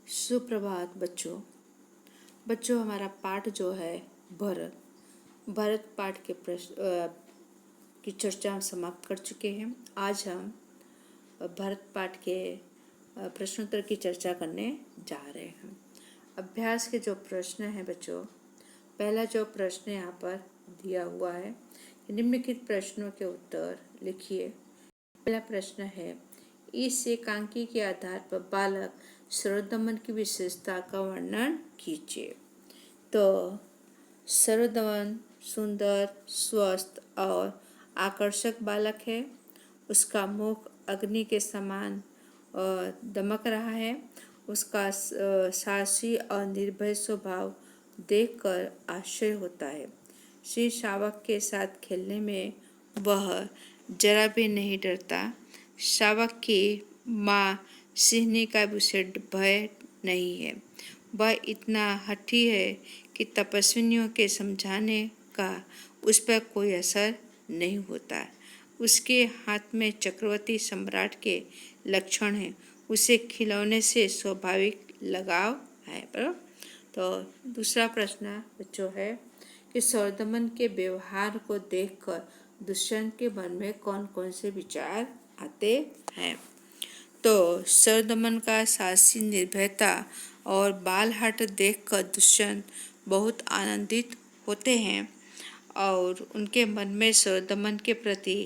सुप्रभात बच्चों। हमारा पाठ जो है भरत पाठ के प्रश्न की चर्चा हम समाप्त कर चुके हैं। आज हम भरत पाठ के प्रश्नोत्तर की चर्चा करने जा रहे हैं। अभ्यास के जो प्रश्न हैं बच्चों, पहला जो प्रश्न यहाँ पर दिया हुआ है, निम्नलिखित प्रश्नों के उत्तर लिखिए। पहला प्रश्न है, इस एकांकी के आधार पर बालक सर्वदमन की विशेषता का वर्णन कीजिए। तो सर्वदमन सुंदर, स्वस्थ और आकर्षक बालक है। उसका मुख अग्नि के समान दमक रहा है। उसका साहसी और निर्भय स्वभाव देखकर आश्चर्य होता है। श्री शावक के साथ खेलने में वह जरा भी नहीं डरता। शावक की माँ सिंहनी का भी उसे भय नहीं है। वह इतना हठी है कि तपस्विनियों के समझाने का उस पर कोई असर नहीं होता। उसके हाथ में चक्रवर्ती सम्राट के लक्षण हैं। उसे खिलौने से स्वाभाविक लगाव है। तो दूसरा प्रश्न बच्चों है कि सर्वदमन के व्यवहार को देखकर दुष्यंत के मन में कौन कौन से विचार आते हैं। तो सर्वदमन का साहसी, निर्भयता और बाल-हठ देखकर दुष्यंत बहुत आनंदित होते हैं और उनके मन में सर्वदमन के प्रति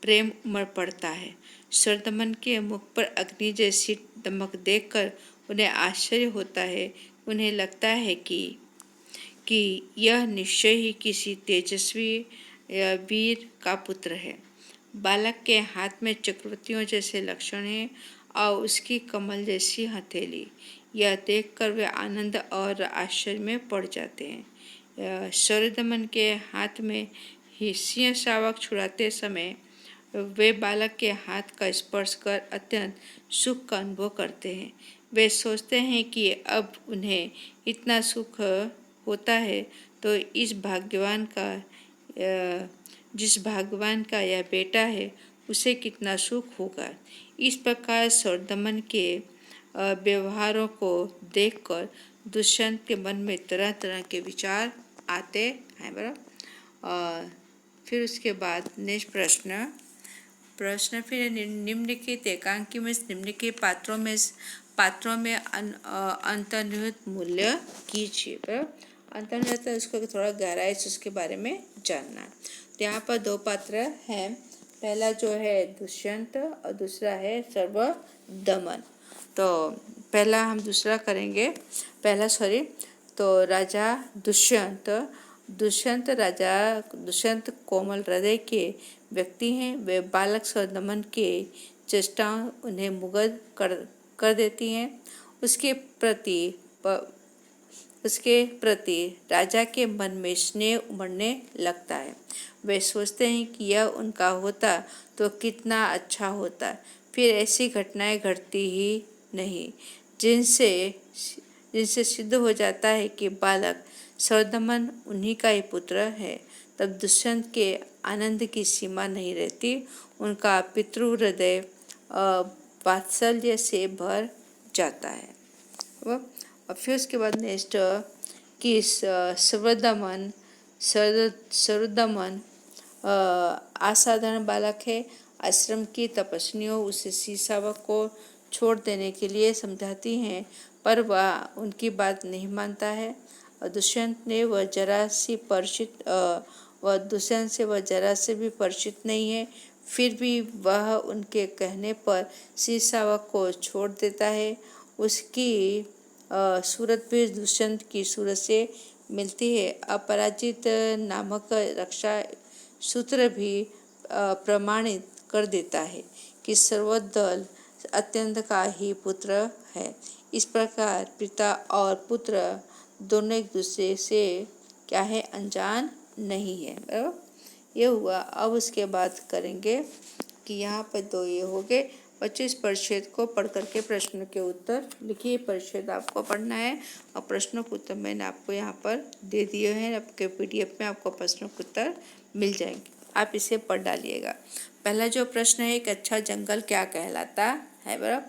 प्रेम उमड़ पड़ता है। सर्वदमन के मुख पर अग्नि जैसी दमक देखकर उन्हें आश्चर्य होता है। उन्हें लगता है कि यह निश्चय ही किसी तेजस्वी वीर का पुत्र है। बालक के हाथ में चक्रवर्तियों जैसे लक्षण हैं और उसकी कमल जैसी हथेली। यह देखकर वे आनंद और आश्चर्य में पड़ जाते हैं। सर्वदमन के हाथ में ही सिंह शावक छुड़ाते समय वे बालक के हाथ का स्पर्श कर अत्यंत सुख का अनुभव करते हैं। वे सोचते हैं कि अब उन्हें इतना सुख होता है तो जिस भाग्यवान का यह बेटा है उसे कितना सुख होगा। इस प्रकार सर्वदमन के व्यवहारों को देखकर दुष्यंत के मन में तरह तरह के विचार आते हैं। और फिर उसके बाद नेक्स्ट प्रश्न फिर निम्नलिखित एकांकी में निम्नलिखित पात्रों में अंतर्निहित मूल्य कीजिए। अंतर्निहित उसको थोड़ा गहराई से उसके बारे में जानना। तो यहाँ पर दो पात्र हैं। पहला जो है दुष्यंत और दूसरा है सर्वदमन। तो पहला हम दूसरा करेंगे। तो राजा दुष्यंत कोमल हृदय के व्यक्ति हैं। वे बालक सर्वदमन के चेष्टाएं उन्हें मुग्ध कर देती हैं। उसके प्रति राजा के मन में स्नेह उमड़ने लगता है। वे सोचते हैं कि यह उनका होता तो कितना अच्छा होता। फिर ऐसी घटनाएं घटती ही नहीं जिनसे सिद्ध हो जाता है कि बालक सर्वदमन उन्हीं का ही पुत्र है। तब दुष्यंत के आनंद की सीमा नहीं रहती। उनका पितृ हृदय वात्सल्य से भर जाता है। और फिर उसके बाद नेक्स्ट कि सर्वदमन असाधारण बालक है। आश्रम की तपस्विनियों उसे शावक को छोड़ देने के लिए समझाती हैं, पर वह उनकी बात नहीं मानता है। दुष्यंत से वह जरा से भी परिचित नहीं है। फिर भी वह उनके कहने पर शावक को छोड़ देता है। उसकी सूरत भी दुष्यंत की सूरत से मिलती है। अपराजित नामक रक्षा सूत्र भी प्रमाणित कर देता है कि सर्वदल अत्यंत का ही पुत्र है। इस प्रकार पिता और पुत्र दोनों एक दूसरे से क्या है, अनजान नहीं है। ये हुआ। अब उसके बाद करेंगे कि यहाँ पर दो ये हो गए। 25 परिच्छेद को पढ़ करके प्रश्न के उत्तर लिखिए। परिच्छेद आपको पढ़ना है और प्रश्नों के उत्तर मैंने आपको यहाँ पर दे दिए हैं। आपके PDF में आपको प्रश्नों के उत्तर मिल जाएंगे। आप इसे पढ़ डालिएगा। पहला जो प्रश्न है, एक अच्छा जंगल क्या कहलाता है। बराबर।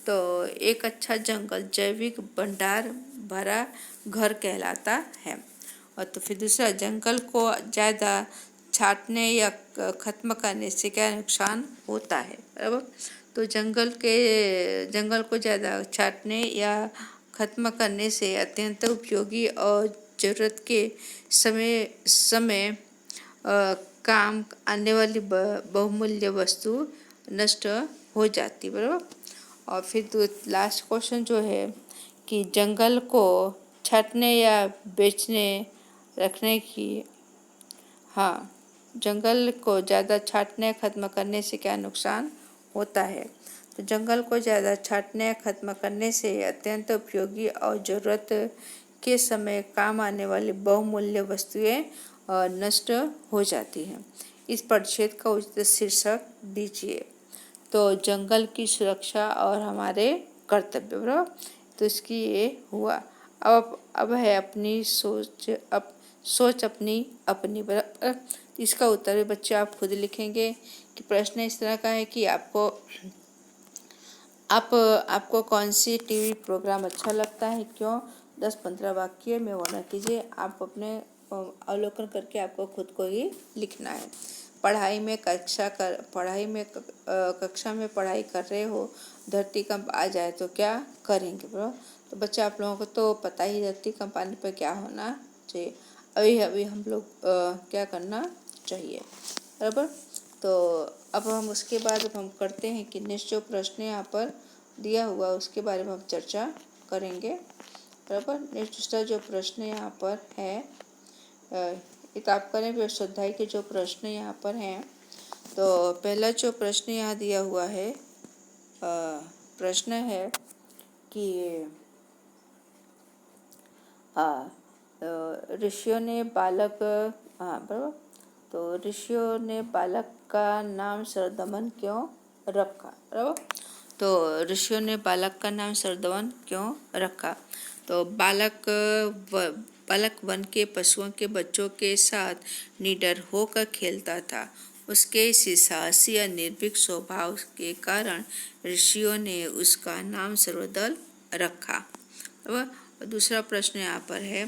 तो एक अच्छा जंगल जैविक भंडार भरा घर कहलाता है। और तो फिर दूसरा, जंगल को ज़्यादा छाटने या ख़त्म करने से क्या नुकसान होता है, बराबर। तो जंगल को ज़्यादा छाटने या ख़त्म करने से अत्यंत उपयोगी और ज़रूरत के समय समय काम आने वाली बहुमूल्य वस्तु नष्ट हो जाती, बराबर। और फिर तो लास्ट क्वेश्चन जो है कि जंगल को छाटने या बेचने रखने की, हाँ, जंगल को ज़्यादा छाटने ख़त्म करने से क्या नुकसान होता है। तो जंगल को ज़्यादा छाटने ख़त्म करने से अत्यंत उपयोगी और ज़रूरत के समय काम आने वाली बहुमूल्य वस्तुएं नष्ट हो जाती हैं। इस परिच्छेद का उचित शीर्षक दीजिए। तो जंगल की सुरक्षा और हमारे कर्तव्य, बराबर। तो इसकी ये हुआ। अब है अपनी सोच अपनी अपनी, बराबर। इसका उत्तर भी बच्चे आप खुद लिखेंगे कि प्रश्न इस तरह का है कि आपको कौन सी टीवी प्रोग्राम अच्छा लगता है, क्यों। 10-15 वाक्य में वर्णन कीजिए। आप अपने अवलोकन करके आपको खुद को ही लिखना है। कक्षा में पढ़ाई कर रहे हो, धरतीकंप आ जाए तो क्या करेंगे, बराबर। तो बच्चे आप लोगों को तो पता ही धरतीकंप आने पर क्या होना चाहिए। अभी हम लोग क्या करना चाहिए, बराबर। तो अब हम उसके बाद हम करते हैं कि नेक्स्ट जो प्रश्न यहाँ पर दिया हुआ उसके बारे में हम चर्चा करेंगे, बराबर। नेक्स्ट दूसरा जो प्रश्न यहाँ पर है, किताब करें फिर स्वाध्याय के जो प्रश्न यहाँ पर हैं। तो पहला जो प्रश्न यहाँ दिया हुआ है, प्रश्न है कि ऋषियों ने बालक, हाँ बराबर। तो ऋषियों ने बालक का नाम सरदमन क्यों रखा, बराबर। तो ऋषियों ने बालक का नाम सरदमन क्यों रखा। तो बालक वन के पशुओं के बच्चों के साथ निडर होकर खेलता था। उसके साहसी या निर्भीक स्वभाव के कारण ऋषियों ने उसका नाम सर्वदल रखा। अब दूसरा प्रश्न यहाँ पर है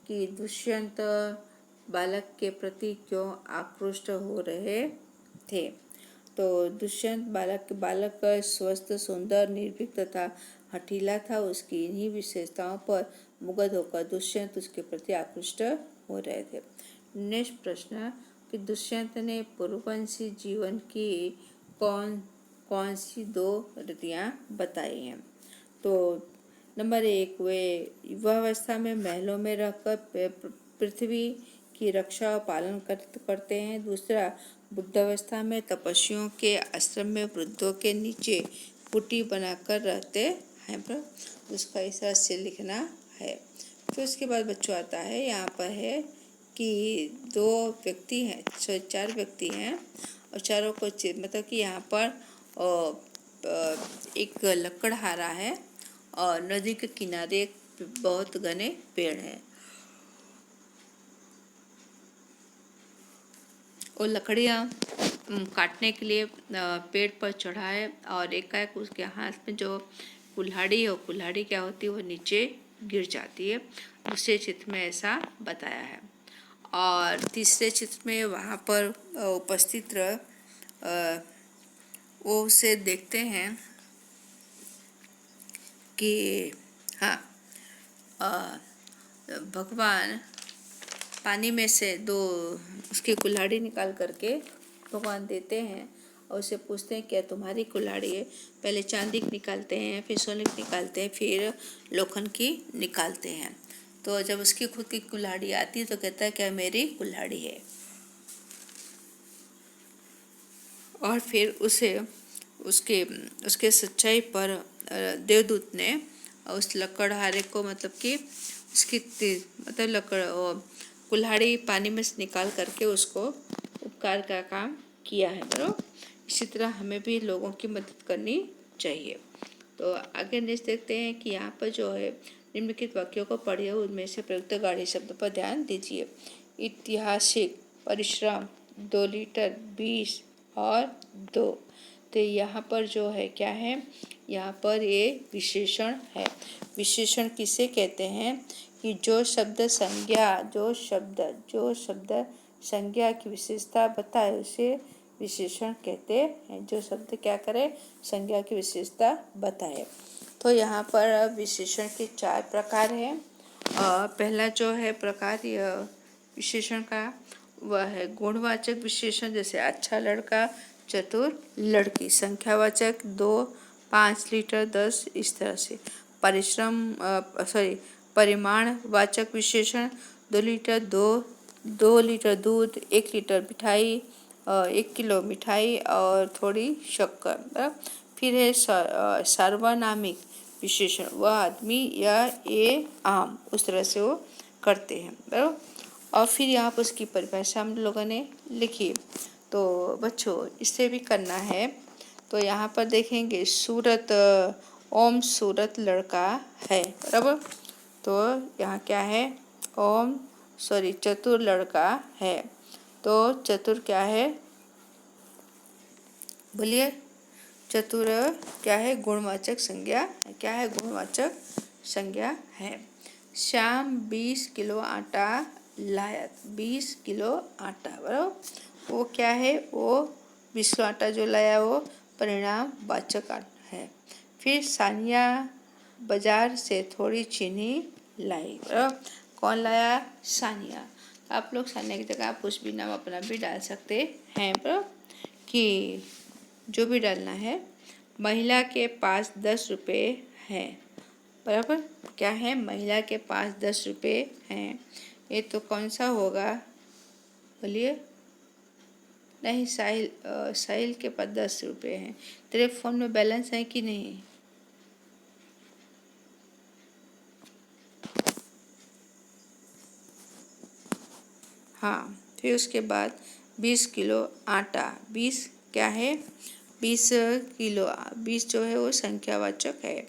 कि दुष्यंत बालक के प्रति क्यों आकृष्ट हो रहे थे। तो दुष्यंत बालक स्वस्थ, सुंदर, निर्भीक तथा हठीला था। उसकी इन्हीं विशेषताओं पर मुग्ध होकर दुष्यंत उसके प्रति आकृष्ट हो रहे थे। नेक्स्ट प्रश्न कि दुष्यंत ने पूर्ववंशी जीवन की कौन सी 2 रीतियाँ बताई हैं। तो नंबर 1, वे युवावस्था में महलों में रहकर पृथ्वी की रक्षा और पालन करते हैं। दूसरा, बुद्धावस्था में तपस्वियों के आश्रम में वृद्धों के नीचे कुटी बनाकर रहते हैं, पर उसका इस तरह से लिखना है। फिर उसके बाद बच्चों आता है, यहाँ पर है कि 2 व्यक्ति हैं, 4 व्यक्ति हैं और चारों को मतलब कि यहाँ पर एक लकड़हारा है और नदी के किनारे बहुत घने पेड़ हैं। वो लकड़ियाँ काटने के लिए पेड़ पर चढ़ा है और एकाएक उसके हाथ में जो कुल्हाड़ी है, वो कुल्हाड़ी क्या होती है, वो नीचे गिर जाती है। दूसरे चित्र में ऐसा बताया है। और तीसरे चित्र में वहाँ पर उपस्थित वो उसे देखते हैं कि हाँ, भगवान पानी में से 2 उसकी कुल्हाड़ी निकाल करके भगवान देते हैं और उसे पूछते हैं क्या तुम्हारी कुल्हाड़ी है। पहले चांदी की निकालते हैं, फिर सोने की निकालते हैं, फिर लोखंड की निकालते हैं। तो जब उसकी खुद की कुल्हाड़ी आती है तो कहता है क्या मेरी कुल्हाड़ी है। और फिर उसके सच्चाई पर देवदूत ने उस लकड़हारे को मतलब कि उसकी कुल्हाड़ी पानी में से निकाल करके उसको उपकार का काम किया है, बराबर। इसी तरह हमें भी लोगों की मदद करनी चाहिए। तो आगे नेक्स्ट देखते हैं कि यहाँ पर जो है निम्नलिखित वाक्यों को पढ़िए, उनमें से प्रयुक्त गाढ़ी शब्द पर ध्यान दीजिए। ऐतिहासिक परिश्रम 2 लीटर 20 और 2। तो यहाँ पर जो है क्या है यहाँ पर ये विशेषण है। विशेषण किसे कहते हैं कि जो शब्द संज्ञा की विशेषता बताए उसे विशेषण कहते हैं। जो शब्द क्या करे, संज्ञा की विशेषता बताए। तो यहाँ पर विशेषण के 4 प्रकार हैं। पहला जो है प्रकार यह विशेषण का वह है गुणवाचक विशेषण, जैसे अच्छा लड़का, चतुर लड़की। संख्यावाचक 2, 5 लीटर, 10, इस तरह से। परिमाणवाचक विशेषण 2 लीटर, 2 लीटर दूध, 1 लीटर मिठाई, 1 किलो मिठाई और थोड़ी शक्कर। फिर है सार्वनामिक विशेषण, वह आदमी या ये आम, उस तरह से वो करते हैं, बराबर। और फिर यहाँ पर उसकी परिभाषा हम लोगों ने लिखी। तो बच्चों इससे भी करना है। तो यहाँ पर देखेंगे सूरत, ओम सूरत लड़का है, बराबर। तो यहाँ क्या है, चतुर लड़का है। तो चतुर क्या है, बोलिए। चतुर क्या है, गुणवाचक संज्ञा। क्या है, गुणवाचक संज्ञा है। श्याम 20 किलो आटा लाया, 20 किलो आटा, बराबर। वो क्या है, वो 20 किलो आटा जो लाया वो परिणाम वाचक है। फिर सानिया बाजार से थोड़ी चीनी लाई, बराबर। कौन लाया, सानिया। आप लोग सानिया की जगह आप कुछ भी नाम अपना भी डाल सकते हैं, बराबर, कि जो भी डालना है। महिला के पास 10 रुपये हैं, बराबर। क्या है, महिला के पास 10 रुपये हैं। ये तो कौन सा होगा, बोलिए। नहीं, साहिल के पास 10 रुपये हैं। तेरे फ़ोन में बैलेंस है कि नहीं? हाँ। फिर उसके बाद 20 किलो आटा, 20 क्या है, 20 किलो, 20 जो है वो संख्यावाचक है।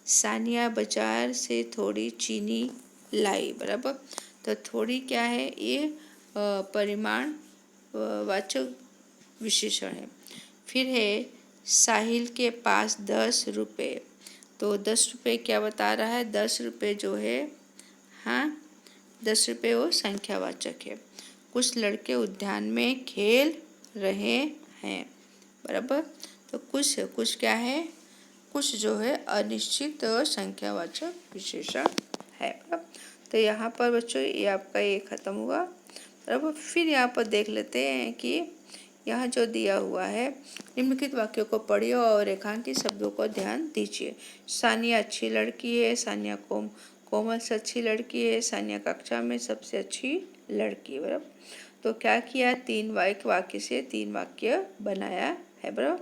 सानिया बाजार से थोड़ी चीनी लाई, बराबर। तो थोड़ी क्या है, ये परिमाण वाचक विशेषण है। फिर है साहिल के पास 10 रुपये। तो 10 रुपये क्या बता रहा है, 10 रुपये जो है, हाँ 10 रुपये वो संख्यावाचक है। कुछ लड़के उद्यान में खेल रहे हैं, बराबर। तो कुछ क्या है, कुछ जो है अनिश्चित संख्यावाचक विशेषण है, बराबर। तो यहाँ पर बच्चों ये आपका ये खत्म हुआ, बराबर। फिर यहाँ पर देख लेते हैं कि यहाँ जो दिया हुआ है, निम्नलिखित वाक्यों को पढ़िए और रेखांकित शब्दों को ध्यान दीजिए। सानिया अच्छी लड़की है, सानिया कोमल से अच्छी लड़की है, सानिया कक्षा में सबसे अच्छी लड़की, बराबर। तो क्या किया, 3 वाक्य से 3 वाक्य बनाया है, बराबर।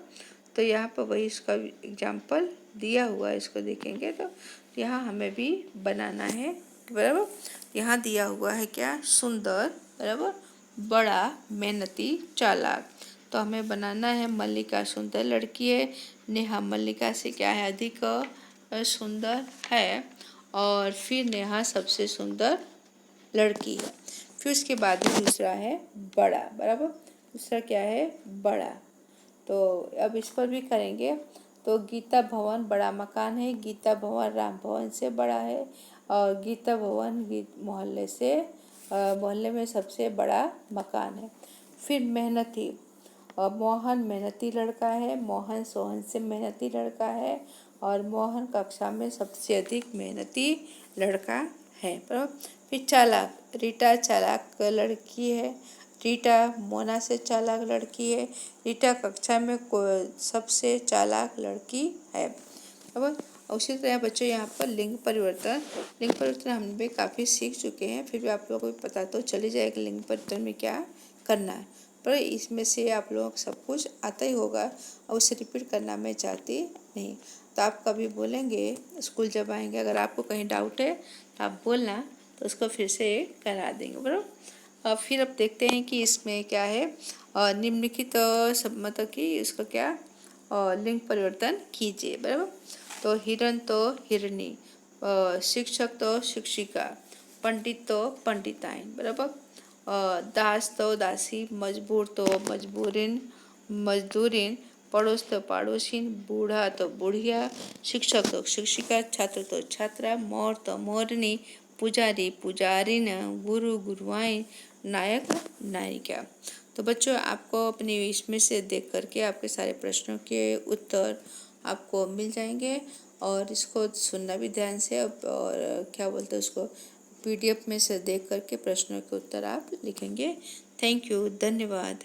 तो यहाँ पर वही इसका एग्जाम्पल दिया हुआ है, इसको देखेंगे तो यहाँ हमें भी बनाना है, बराबर। यहाँ दिया हुआ है क्या, सुंदर, बराबर, बड़ा, मेहनती, चालाक। तो हमें बनाना है मल्लिका सुंदर लड़की है, नेहा मल्लिका से क्या है, अधिक सुंदर है, और फिर नेहा सबसे सुंदर लड़की है। फिर उसके बाद दूसरा है बड़ा, बराबर। दूसरा क्या है, बड़ा। तो अब इस पर भी करेंगे। तो गीता भवन बड़ा मकान है, गीता भवन राम भवन से बड़ा है, और गीता भवन मोहल्ले में सबसे बड़ा मकान है। फिर मेहनती, और मोहन मेहनती लड़का है, मोहन सोहन से मेहनती लड़का है, और मोहन कक्षा में सबसे अधिक मेहनती लड़का है, बराबर। फिर चालाक, रीटा चालाक लड़की है, रीटा मोना से चालाक लड़की है, रीटा कक्षा में सबसे चालाक लड़की है, बराबर। उसी तरह बच्चों यहाँ पर लिंग परिवर्तन हम भी काफ़ी सीख चुके हैं, फिर भी आप लोगों को पता तो चल ही जाएगा लिंग परिवर्तन में क्या करना है, पर इसमें से आप लोग सब कुछ आता ही होगा और उसे रिपीट करना मैं चाहती नहीं। तो आप कभी बोलेंगे स्कूल जब आएंगे, अगर आपको कहीं डाउट है तो आप बोलना, तो उसको फिर से करा देंगे, बराबर। फिर अब देखते हैं कि इसमें क्या है, निम्नलिखित सब मतलब कि इसका क्या लिंग परिवर्तन कीजिए, बराबर। तो हिरण तो हिरनी, शिक्षक तो शिक्षिका, पंडित तो पंडिताइन, बराबर। दास तो दासी, मजबूर तो मजदूरिन, पड़ोस तो पड़ोसिन, बूढ़ा तो बुढ़िया, शिक्षक तो शिक्षिका, छात्र तो छात्रा, मोर तो मोरनी, पुजारी पुजारिन, गुरु गुरुआइन, नायक नायिका। तो बच्चों आपको अपनी इसमें से देख करके आपके सारे प्रश्नों के उत्तर आपको मिल जाएंगे और इसको सुनना भी ध्यान से और क्या बोलते हैं उसको PDF में से देख करके प्रश्नों के उत्तर आप लिखेंगे। थैंक यू, धन्यवाद।